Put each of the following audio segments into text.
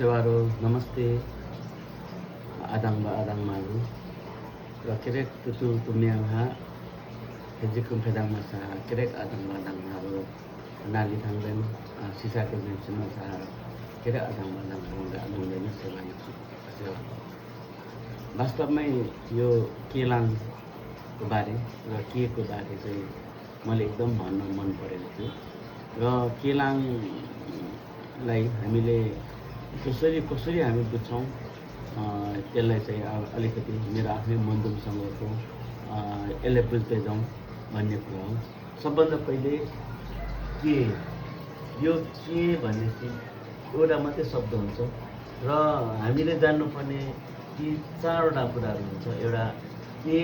सेवारो नमस्ते adang malu kerek tutu tumiang ha hejikum pedang masa kerek adang malu nali thangben sisa ko mention sa kerek adang malu ga nunglen sewa sewa वास्तव में यो केलाङ को बारे र के को बारे चाहिँ मैले एकदम भन्न मन परेको थियो र केलाङलाई हामीले कसरी हामी बुझ्छौं त्यसलाई चाहिँ अलिकति मेरो आफ्नै मनदुमसँगको यसलाई बुझ्दै जाउँ भन्ने कुरा हो। सबभन्दा पहिले के यो के भन्ने चाहिँ एउटा मात्रै शब्द हुन्छ र हामीले जान्नुपर्ने ती चारवटा कुराहरू हुन्छ। एउटा के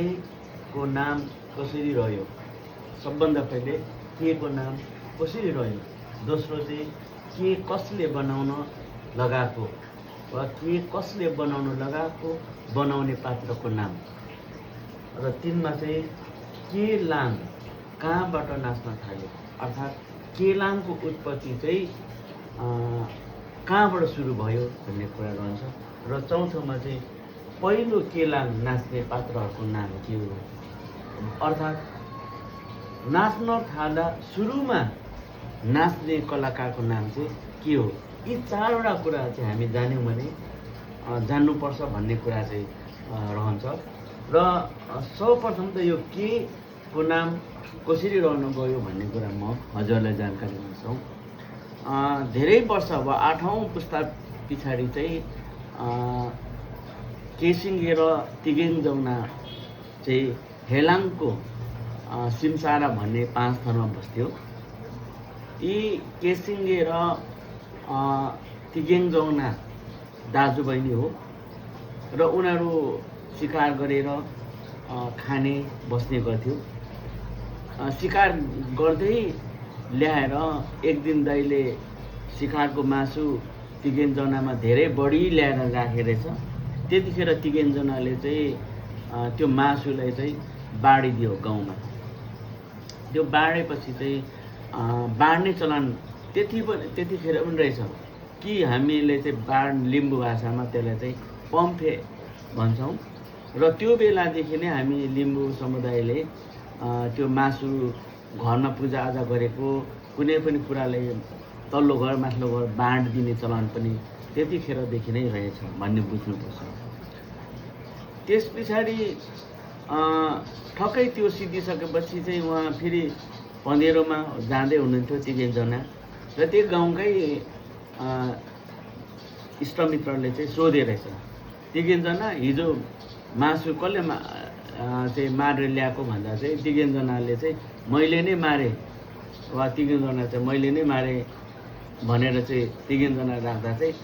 को नाम कसरी रह्यो, सबभन्दा पहिले के को नाम कसरी रह्यो। दोस्रो चाहिँ के कसले बनाउन लगाएको वा के कसले बनाउन लगाएको बनाउने पात्रको नाम र तीनमा चाहिँ के लाङ कहाँबाट नाच्न थाल्यो, अर्थात् केलाङको उत्पत्ति चाहिँ कहाँबाट सुरु भयो भन्ने कुरा रहन्छ। र चौथोमा चाहिँ पहिलो केलाङ नाच्ने पात्रहरूको नाम के हो, अर्थात् नाच्न थाल्दा सुरुमा नाच्ने कलाकारको नाम चाहिँ के हो। यी चारवटा कुरा चाहिँ हामी जान्यौँ भने जान्नुपर्छ भन्ने कुरा चाहिँ रहन्छ। र सर्वप्रथम त यो के को नाम कसरी रहन गयो भन्ने कुरा म हजुरलाई जानकारी दिन्छु। धेरै वर्ष अब 8औं पुस्ता पछाडि चाहिँ केसिङ्गे र तिगेङजौना चाहिँ हेलाङको सिमसारा भन्ने 5 थरमा बस्थ्यो। यी केसिङ्गे र तिगेङजौना दाजुबहिनी हो र उनीहरू शिकार गरेर खाने बस्ने गर्थ्यो। शिकार गर्दै ल्याएर एक दिन दाइले शिकारको मासु तिगेङजौनामा धेरै बढी ल्याएर राखेरहेछ। त्यतिखेर तिगेङजौनाले चाहिँ त्यो मासुलाई चाहिँ बाँडिदियो गाउँमा। त्यो बाँडेपछि चाहिँ बाँड्ने चलन त्यतिखेर पनि रहेछ कि हामीले चाहिँ लिम्बू भाषामा त्यसलाई चाहिँ पम्फे भन्छौँ। र त्यो बेलादेखि नै हामी लिम्बू समुदायले त्यो मासु घरमा पूजाआजा गरेको कुनै पनि कुरालाई तल्लो घर माथिल्लो घर बाँडिदिने चलन पनि त्यतिखेरदेखि नै रहेछ भन्ने बुझ्नुपर्छ। त्यस पछाडि ठक्कै त्यो सिद्धिसकेपछि चाहिँ उहाँ फेरि पँधेरोमा जाँदै हुनुहुन्थ्यो तिगेङजना र त्यो गाउँकै इष्टमित्रले चाहिँ सोधे रहेछ, तिगेङजना हिजो मासु कसले चाहिँ मारेर ल्याएको भन्दा चाहिँ तिगेङजनाले चाहिँ मैले नै मारेँ वा तिगेङजना चाहिँ मैले नै मारेँ भनेर चाहिँ तिगेङजना राख्दा चाहिँ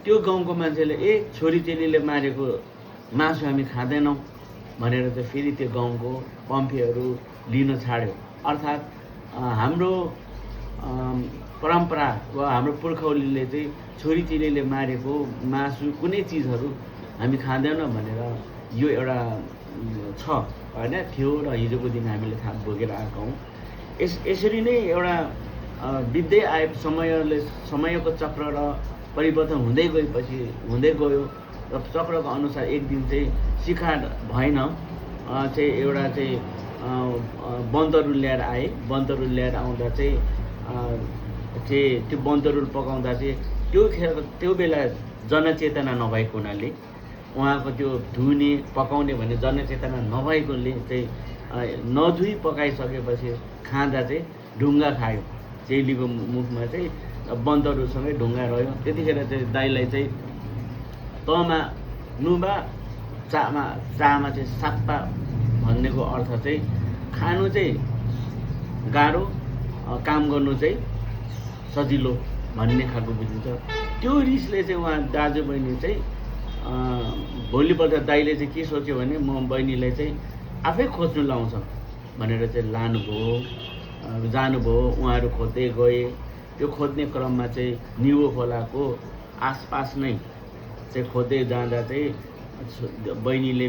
त्यो गाउँको मान्छेले छोरी चेलीले मारेको मासु हामी खाँदैनौँ भनेर चाहिँ फेरि त्यो गाउँको पम्फेहरू लिन छाड्यो। अर्थात् हाम्रो परम्परा वा हाम्रो पुर्खौलीले चाहिँ छोरी चेलीले मारेको मासु कुनै चिजहरू हामी खाँदैनौँ भनेर यो एउटा छ होइन, थियो र हिजोको दिन हामीले थाहा बोकेर आएका हौँ। यसरी नै एउटा बित्दै आए समयको चक्र र परिवर्तन हुँदै गयो र चक्रको अनुसार एक दिन चाहिँ शिकार भएन, चाहिँ एउटा चाहिँ बन्तरुल ल्याएर आए। बन्तरुल ल्याएर आउँदा चाहिँ त्यो बन्तरुल पकाउँदा चाहिँ त्यो बेला जनचेतना नभएको हुनाले उहाँको त्यो धुने पकाउने भन्ने जनचेतना नभएकोले चाहिँ नधुई पकाइसकेपछि खाँदा चाहिँ ढुङ्गा खायो। चेलीको मुखमा चाहिँ बन्तरुलसँगै ढुङ्गा रह्यो। त्यतिखेर चाहिँ दाइलाई चाहिँ तमा नुबा चामा चाहिँ साप्पा भन्नेको अर्थ चाहिँ खानु चाहिँ गाह्रो, काम गर्नु चाहिँ सजिलो भन्ने खालको बुझिन्छ। त्यो रिसले चाहिँ उहाँ दाजुबहिनी चाहिँ भोलिपल्ट दाइले चाहिँ के सोच्यो भने म बहिनीलाई चाहिँ आफै खोज्नु लाउँछ भनेर चाहिँ जानुभयो। उहाँहरू खोज्दै गए। त्यो खोज्ने क्रममा चाहिँ निवो खोलाको आसपास नै चाहिँ खोज्दै जाँदा चाहिँ बहिनीले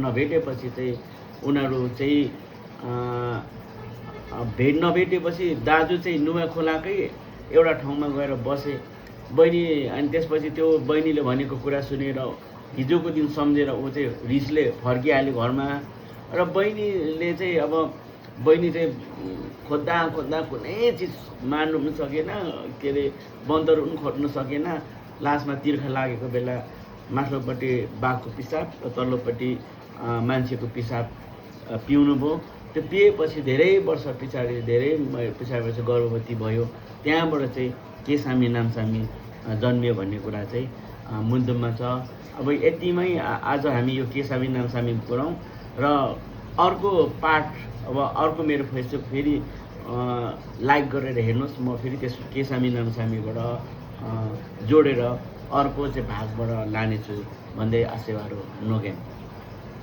नभेटेपछि चाहिँ उनीहरू चाहिँ नभेटेपछि दाजु चाहिँ नुवा खोलाकै एउटा ठाउँमा गएर बसे बहिनी अनि त्यसपछि त्यो बहिनीले भनेको कुरा सुनेर हिजोको दिन सम्झेर ऊ चाहिँ रिसले फर्किहाल्यो घरमा र बहिनीले चाहिँ अब बहिनी चाहिँ खोज्दा कुनै चिज मार्नु पनि सकेन के अरे बन्दर पनि खोज्नु सकेन लास्टमा तिर्खा लागेको बेला माथिल्लोपट्टि बाघको पिसाब र तल्लोपट्टि मान्छेको पिसाब पिउनु भयो त्यो पिएपछि धेरै वर्ष पछाडि गर्भवती भयो त्यहाँबाट चाहिँ केसामी नामसामी जन्मियो भन्ने कुरा चाहिँ मुद्दामा छ अब यतिमै आज हामी यो केसामी नामसामी गरौँ र अर्को पार्ट अब अर्को मेरो फेसबुक फेरि लाइक गरेर हेर्नुहोस् म फेरि त्यस केसामी नामसामीबाट जोडेर अर्को चाहिँ भागबाट लानेछु भन्दै आशेवारो नोगेन।